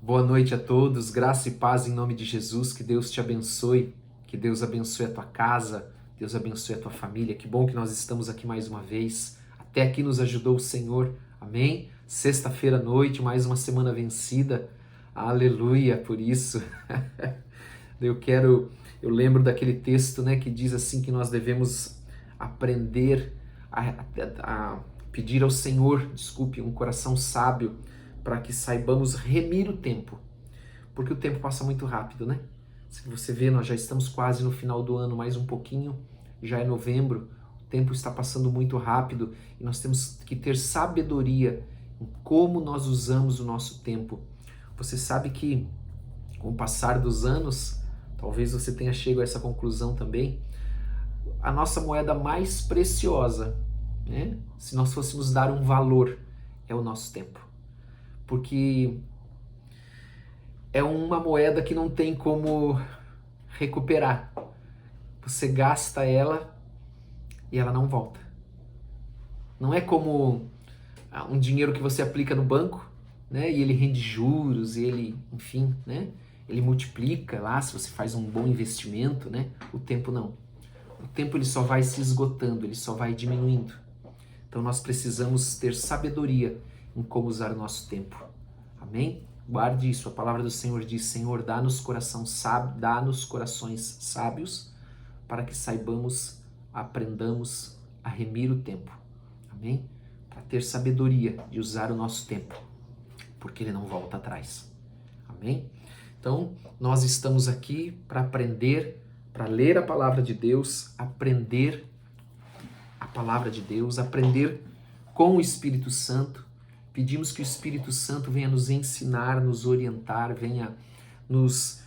Boa noite a todos, graça e paz em nome de Jesus, que Deus te abençoe, que Deus abençoe a tua casa, Deus abençoe a tua família. Que bom que nós estamos aqui mais uma vez. Até aqui nos ajudou o Senhor, amém? Sexta-feira à noite, mais uma semana vencida, aleluia por isso. Eu lembro daquele texto, né, que diz assim que nós devemos aprender a pedir ao Senhor, um coração sábio, para que saibamos remir o tempo, porque o tempo passa muito rápido, né? Se você vê, nós já estamos quase no final do ano, mais um pouquinho, já é novembro, o tempo está passando muito rápido e nós temos que ter sabedoria em como nós usamos o nosso tempo. Você sabe que com o passar dos anos, talvez você tenha chegado a essa conclusão também, a nossa moeda mais preciosa, né? Se nós fôssemos dar um valor, é o nosso tempo. Porque é uma moeda que não tem como recuperar. Você gasta ela e ela não volta. Não é como um dinheiro que você aplica no banco, né? E ele rende juros, e ele, enfim, né? Ele multiplica lá se você faz um bom investimento, né? O tempo não. O tempo ele só vai se esgotando, ele só vai diminuindo. Então nós precisamos ter sabedoria em como usar o nosso tempo. Amém? Guarde isso. A palavra do Senhor diz: Senhor, dá-nos corações sábios para que saibamos, aprendamos a remir o tempo. Amém? Para ter sabedoria de usar o nosso tempo, porque ele não volta atrás. Amém? Então, nós estamos aqui para aprender, para ler a palavra de Deus, aprender a palavra de Deus, aprender com o Espírito Santo. Pedimos que o Espírito Santo venha nos ensinar, nos orientar, venha nos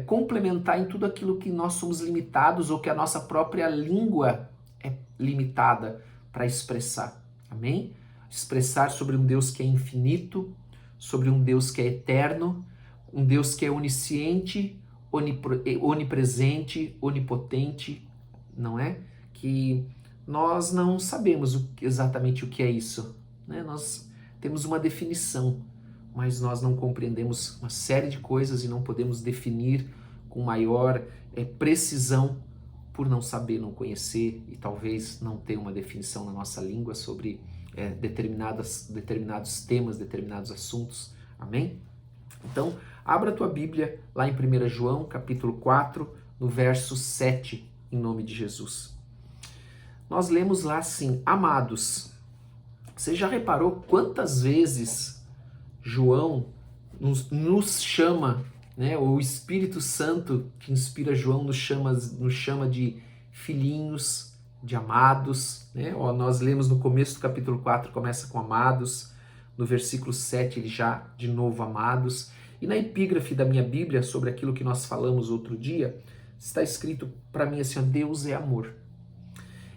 complementar em tudo aquilo que nós somos limitados ou que a nossa própria língua é limitada para expressar. Amém? Expressar sobre um Deus que é infinito, sobre um Deus que é eterno, um Deus que é onisciente, onipresente, onipotente, não é? Que nós não sabemos exatamente o que é isso, né? Nós temos uma definição, mas nós não compreendemos uma série de coisas e não podemos definir com maior precisão por não saber, não conhecer e talvez não ter uma definição na nossa língua sobre determinados temas, determinados assuntos. Amém? Então, abra a tua Bíblia lá em 1 João, capítulo 4, no verso 7, em nome de Jesus. Nós lemos lá assim: amados. Você já reparou quantas vezes João nos chama, né? O Espírito Santo que inspira João nos chama de filhinhos, de amados, né? Ó, nós lemos no começo do capítulo 4, começa com amados, no versículo 7 ele já de novo amados, e na epígrafe da minha Bíblia, sobre aquilo que nós falamos outro dia, está escrito para mim assim: ó, Deus é amor.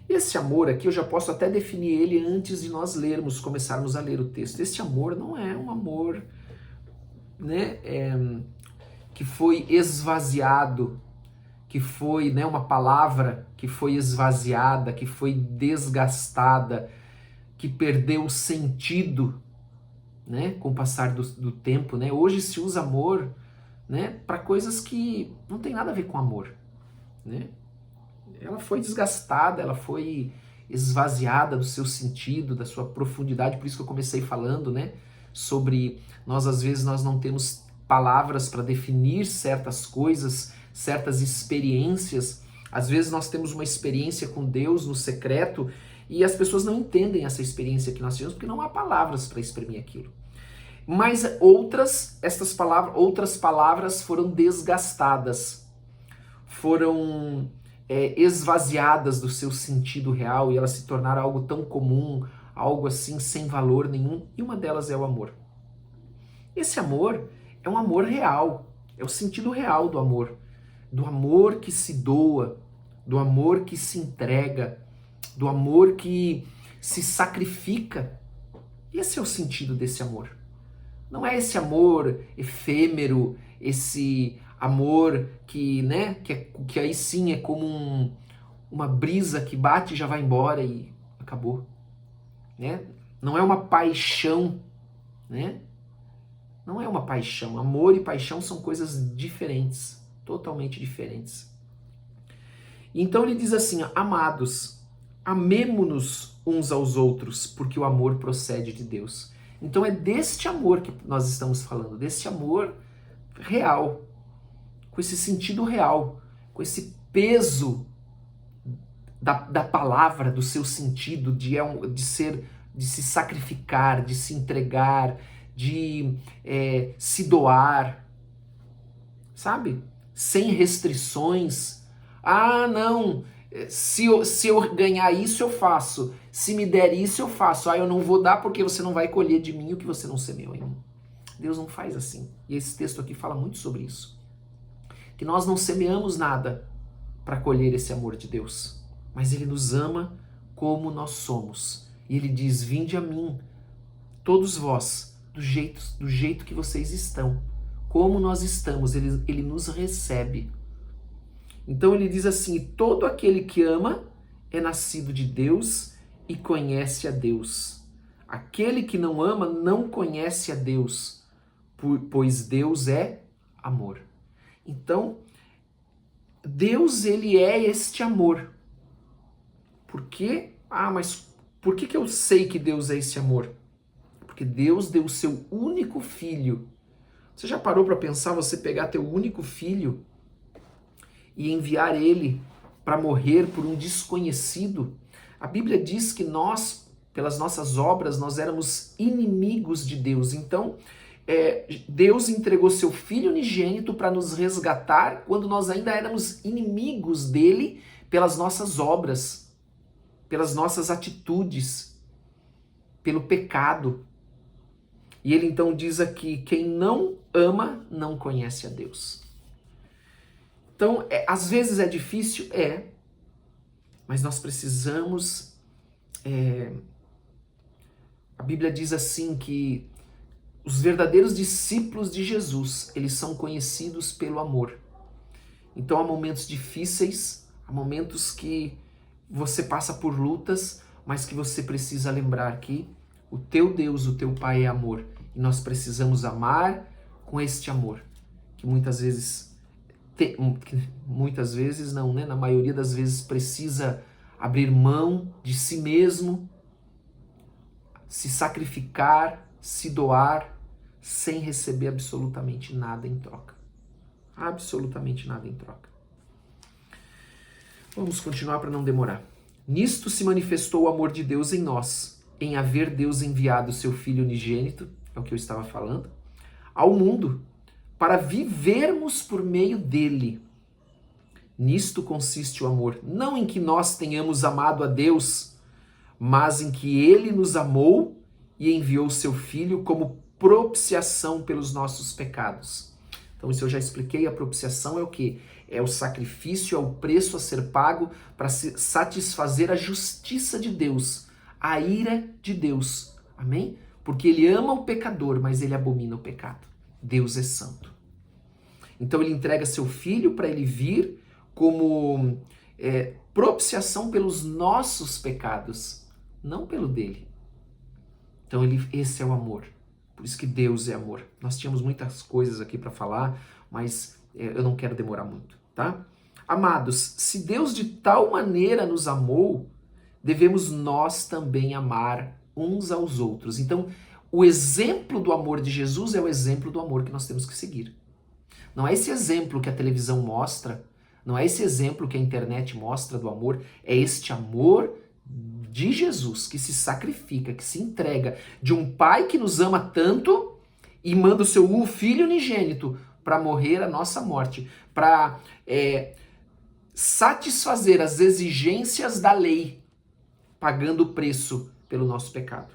Esse amor aqui eu já posso até definir ele antes de nós começarmos a ler o texto. Esse amor não é um amor, né, que foi esvaziado, que foi, né, uma palavra que foi esvaziada, que foi desgastada, que perdeu o sentido, né, com o passar do tempo, né? Hoje se usa amor, né, para coisas que não tem nada a ver com amor, né? Ela foi desgastada, ela foi esvaziada do seu sentido, da sua profundidade. Por isso que eu comecei falando, né, sobre às vezes nós não temos palavras para definir certas coisas, certas experiências. Às vezes nós temos uma experiência com Deus no secreto e as pessoas não entendem essa experiência que nós tivemos porque não há palavras para exprimir aquilo. Mas outras palavras foram desgastadas, foram esvaziadas do seu sentido real e elas se tornaram algo tão comum, algo assim sem valor nenhum, e uma delas é o amor. Esse amor é um amor real, é o sentido real do amor que se doa, do amor que se entrega, do amor que se sacrifica. Esse é o sentido desse amor. Não é esse amor efêmero, esse amor que, né, que aí sim é como uma brisa que bate e já vai embora e acabou, né? Não é uma paixão, né, Não é uma paixão. Amor e paixão são coisas diferentes, totalmente diferentes. Então ele diz assim, amados, amemo-nos uns aos outros, porque o amor procede de Deus. Então é deste amor que nós estamos falando, deste amor real, com esse sentido real, com esse peso da palavra, do seu sentido, de se sacrificar, de se entregar, de se doar, sabe? Sem restrições. Ah, não, se eu ganhar isso eu faço, se me der isso eu faço, eu não vou dar porque você não vai colher de mim o que você não semeou em mim. Deus não faz assim. E esse texto aqui fala muito sobre isso. Que nós não semeamos nada para colher esse amor de Deus, mas Ele nos ama como nós somos. E Ele diz, vinde a mim, todos vós, do jeito que vocês estão, como nós estamos, Ele nos recebe. Então Ele diz assim, todo aquele que ama é nascido de Deus e conhece a Deus. Aquele que não ama não conhece a Deus, pois Deus é amor. Então, Deus, Ele é este amor. Por quê? Mas por que eu sei que Deus é esse amor? Porque Deus deu o seu único filho. Você já parou para pensar você pegar teu único filho e enviar ele para morrer por um desconhecido? A Bíblia diz que nós, pelas nossas obras, nós éramos inimigos de Deus. Então, Deus entregou seu Filho unigênito para nos resgatar quando nós ainda éramos inimigos dele pelas nossas obras, pelas nossas atitudes, pelo pecado. E ele então diz aqui, quem não ama não conhece a Deus. Então, às vezes é difícil, mas nós precisamos... A Bíblia diz assim que os verdadeiros discípulos de Jesus, eles são conhecidos pelo amor. Então há momentos difíceis, há momentos que você passa por lutas, mas que você precisa lembrar que o teu Deus, o teu Pai é amor. E nós precisamos amar com este amor, que muitas vezes não, né? Na maioria das vezes precisa abrir mão de si mesmo, se sacrificar, se doar, sem receber absolutamente nada em troca. Absolutamente nada em troca. Vamos continuar para não demorar. Nisto se manifestou o amor de Deus em nós, em haver Deus enviado o seu Filho unigênito, é o que eu estava falando, ao mundo, para vivermos por meio dele. Nisto consiste o amor, não em que nós tenhamos amado a Deus, mas em que ele nos amou e enviou o seu Filho como propiciação pelos nossos pecados. Então isso eu já expliquei, a propiciação é o quê? É o sacrifício, é o preço a ser pago para satisfazer a justiça de Deus, a ira de Deus. Amém? Porque ele ama o pecador, mas ele abomina o pecado. Deus é santo. Então ele entrega seu Filho para ele vir como propiciação pelos nossos pecados, não pelo dele. Então esse é o amor. Por isso que Deus é amor. Nós tínhamos muitas coisas aqui para falar, mas eu não quero demorar muito, tá? Amados, se Deus de tal maneira nos amou, devemos nós também amar uns aos outros. Então, o exemplo do amor de Jesus é o exemplo do amor que nós temos que seguir. Não é esse exemplo que a televisão mostra, não é esse exemplo que a internet mostra do amor, é este amor de Jesus, que se sacrifica, que se entrega, de um pai que nos ama tanto e manda o seu Filho unigênito para morrer a nossa morte, para satisfazer as exigências da lei, pagando o preço pelo nosso pecado.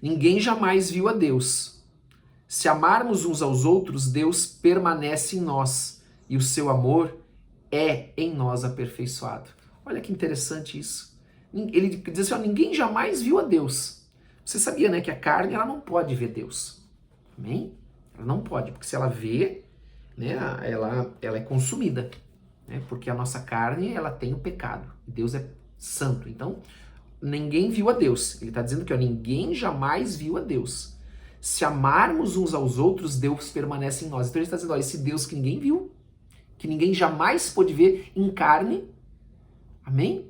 Ninguém jamais viu a Deus. Se amarmos uns aos outros, Deus permanece em nós e o seu amor é em nós aperfeiçoado. Olha que interessante isso. Ele diz assim, ninguém jamais viu a Deus. Você sabia, né, que a carne ela não pode ver Deus. Amém? Ela não pode, porque se ela vê, né, ela é consumida. Né, porque a nossa carne ela tem o pecado. Deus é santo. Então, ninguém viu a Deus. Ele está dizendo que ninguém jamais viu a Deus. se amarmos uns aos outros, Deus permanece em nós. Então ele está dizendo, olha, esse Deus que ninguém viu, que ninguém jamais pôde ver em carne, amém?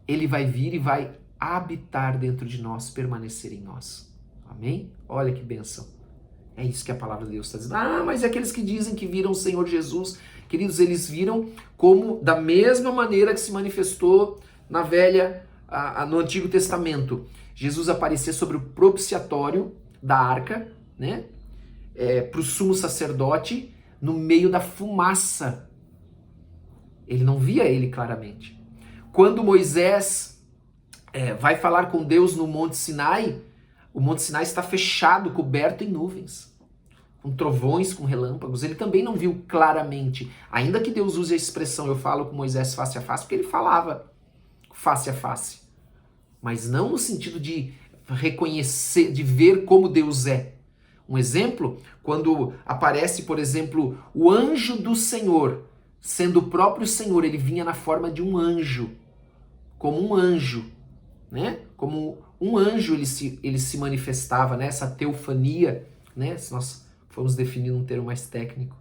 Ele vai vir e vai habitar dentro de nós, permanecer em nós. Amém? Olha que bênção. É isso que a palavra de Deus está dizendo. Ah, mas é aqueles que dizem que viram o Senhor Jesus. Queridos, eles viram como da mesma maneira que se manifestou no Antigo Testamento. Jesus aparecia sobre o propiciatório da arca, né? Para o sumo sacerdote, no meio da fumaça. Ele não via ele claramente. Quando Moisés vai falar com Deus no Monte Sinai, o Monte Sinai está fechado, coberto em nuvens, com trovões, com relâmpagos. Ele também não viu claramente, ainda que Deus use a expressão, eu falo com Moisés face a face, porque ele falava face a face, mas não no sentido de reconhecer, de ver como Deus é. Um exemplo, quando aparece, por exemplo, o anjo do Senhor, sendo o próprio Senhor, ele vinha na forma de um anjo, como um anjo, né? Como um anjo ele se manifestava, né? Essa teofania, né? Se nós formos definir um termo mais técnico,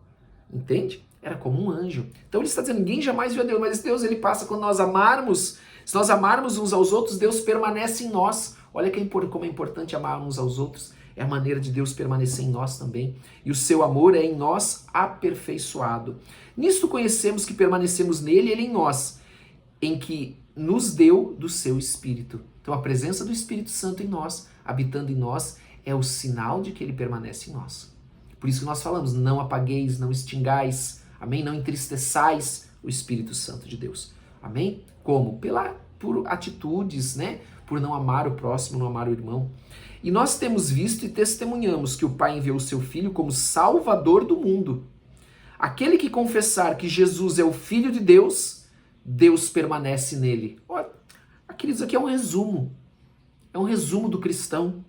entende? Era como um anjo. Então ele está dizendo, ninguém jamais viu a Deus, mas esse Deus ele passa quando nós amarmos. Se nós amarmos uns aos outros, Deus permanece em nós. Olha como é importante amar uns aos outros. É a maneira de Deus permanecer em nós também. E o seu amor é em nós aperfeiçoado. Nisto conhecemos que permanecemos nele e ele em nós, em que nos deu do seu Espírito. Então a presença do Espírito Santo em nós, habitando em nós, é o sinal de que ele permanece em nós. Por isso que nós falamos, não apagueis, não extingais, amém? Não entristeçais o Espírito Santo de Deus, amém? Como? Por atitudes, né? Por não amar o próximo, não amar o irmão. E nós temos visto e testemunhamos que o Pai enviou o seu Filho como Salvador do mundo. Aquele que confessar que Jesus é o Filho de Deus, Deus permanece nele. Olha, queridos, aqui é um resumo do cristão.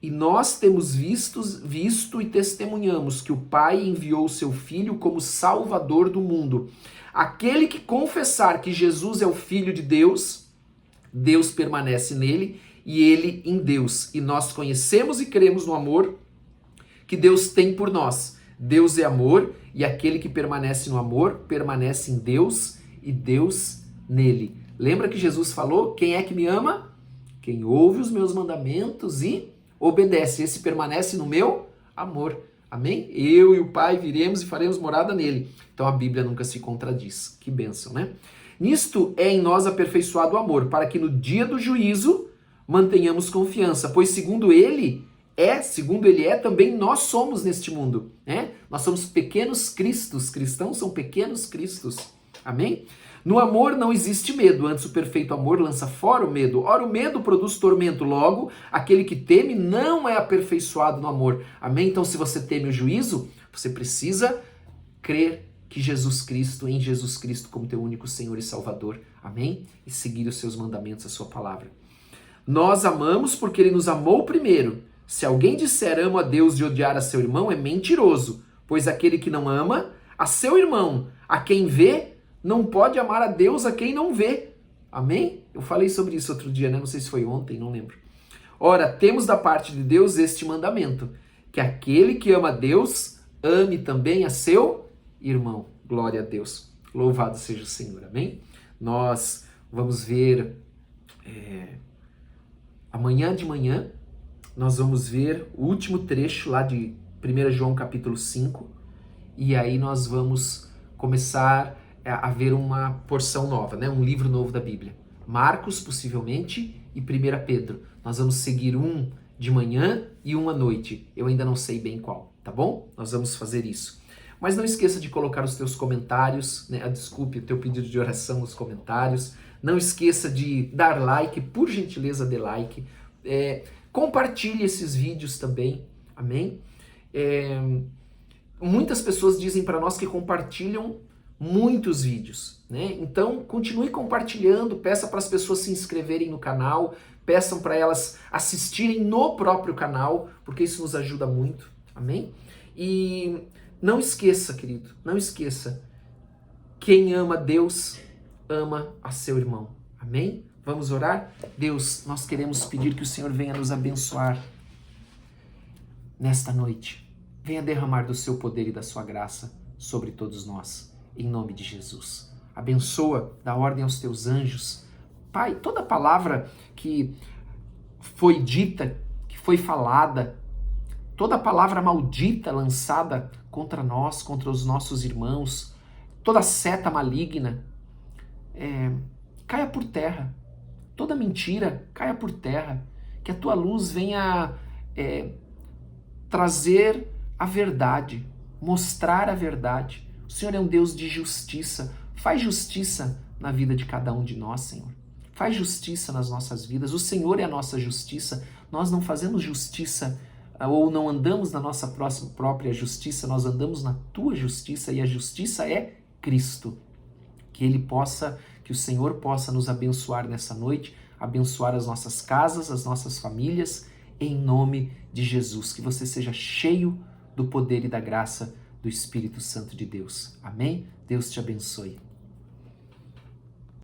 E nós temos visto e testemunhamos que o Pai enviou o seu Filho como Salvador do mundo. Aquele que confessar que Jesus é o Filho de Deus, Deus permanece nele e ele em Deus. E nós conhecemos e cremos no amor que Deus tem por nós. Deus é amor e aquele que permanece no amor permanece em Deus e Deus nele. Lembra que Jesus falou, quem é que me ama? Quem ouve os meus mandamentos e obedece. Esse permanece no meu amor. Amém? Eu e o Pai viremos e faremos morada nele. Então a Bíblia nunca se contradiz. Que bênção, né? Nisto é em nós aperfeiçoado o amor, para que no dia do juízo mantenhamos confiança, pois segundo ele é, também nós somos neste mundo, né? Nós somos pequenos cristos, cristãos são pequenos cristos. Amém? No amor não existe medo, antes o perfeito amor lança fora o medo. Ora, o medo produz tormento, logo, aquele que teme não é aperfeiçoado no amor. Amém? Então, se você teme o juízo, você precisa crer que em Jesus Cristo como teu único Senhor e Salvador. Amém? E seguir os seus mandamentos, a sua palavra. Nós amamos porque ele nos amou primeiro. Se alguém disser amo a Deus e odiar a seu irmão, é mentiroso, pois aquele que não ama a seu irmão, a quem vê, não pode amar a Deus a quem não vê. Amém? Eu falei sobre isso outro dia, né? Não sei se foi ontem, não lembro. Ora, temos da parte de Deus este mandamento, que aquele que ama a Deus, ame também a seu irmão. Glória a Deus. Louvado seja o Senhor. Amém? Nós vamos ver amanhã de manhã, nós vamos ver o último trecho lá de 1 João capítulo 5, e aí nós vamos começar a ver uma porção nova, né? Um livro novo da Bíblia. Marcos, possivelmente, e 1 Pedro. Nós vamos seguir um de manhã e um à noite. Eu ainda não sei bem qual, tá bom? Nós vamos fazer isso. Mas não esqueça de colocar os teus comentários, né? Desculpe o teu pedido de oração nos comentários. Não esqueça de dar like, por gentileza dê like. Compartilhe esses vídeos também, amém? Muitas pessoas dizem para nós que compartilham muitos vídeos, né? Então continue compartilhando, peça para as pessoas se inscreverem no canal, peçam para elas assistirem no próprio canal, porque isso nos ajuda muito, amém? E não esqueça, querido, não esqueça, quem ama Deus ama a seu irmão, amém? Vamos orar? Deus, nós queremos pedir que o Senhor venha nos abençoar, nesta noite, venha derramar do seu poder e da sua graça sobre todos nós, em nome de Jesus. Abençoa, dá ordem aos teus anjos. Pai, toda palavra que foi dita, que foi falada, toda palavra maldita lançada contra nós, contra os nossos irmãos, toda seta maligna, caia por terra. Toda mentira caia por terra. Que a tua luz venha trazer a verdade, mostrar a verdade. O Senhor é um Deus de justiça. Faz justiça na vida de cada um de nós, Senhor. Faz justiça nas nossas vidas. O Senhor é a nossa justiça. Nós não fazemos justiça ou não andamos na nossa própria justiça, nós andamos na tua justiça e a justiça é Cristo. Que o Senhor possa nos abençoar nessa noite, abençoar as nossas casas, as nossas famílias, em nome de Jesus. Que você seja cheio do poder e da graça do Espírito Santo de Deus. Amém? Deus te abençoe.